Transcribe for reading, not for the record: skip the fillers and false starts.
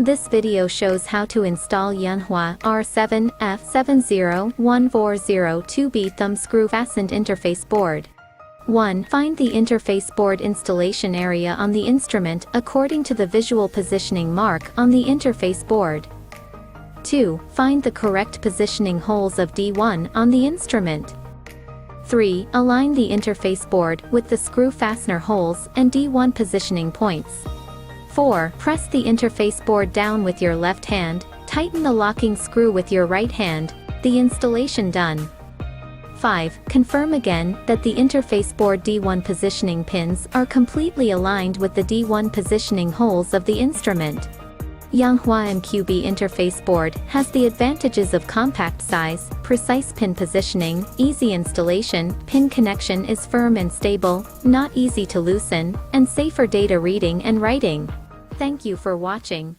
This video shows how to install Yanhua R7F701402-B thumb screw fastened interface board. 1. Find the interface board installation area on the instrument according to the visual positioning mark on the interface board. 2. Find the correct positioning holes of D1 on the instrument. 3. Align the interface board with the screw fastener holes and D1 positioning points. 4. Press the interface board down with your left hand, tighten the locking screw with your right hand, the installation done. 5. Confirm again that the interface board D1 positioning pins are completely aligned with the D1 positioning holes of the instrument. Yanhua MQB interface board has the advantages of compact size, precise pin positioning, easy installation, pin connection is firm and stable, not easy to loosen, and safer data reading and writing. Thank you for watching.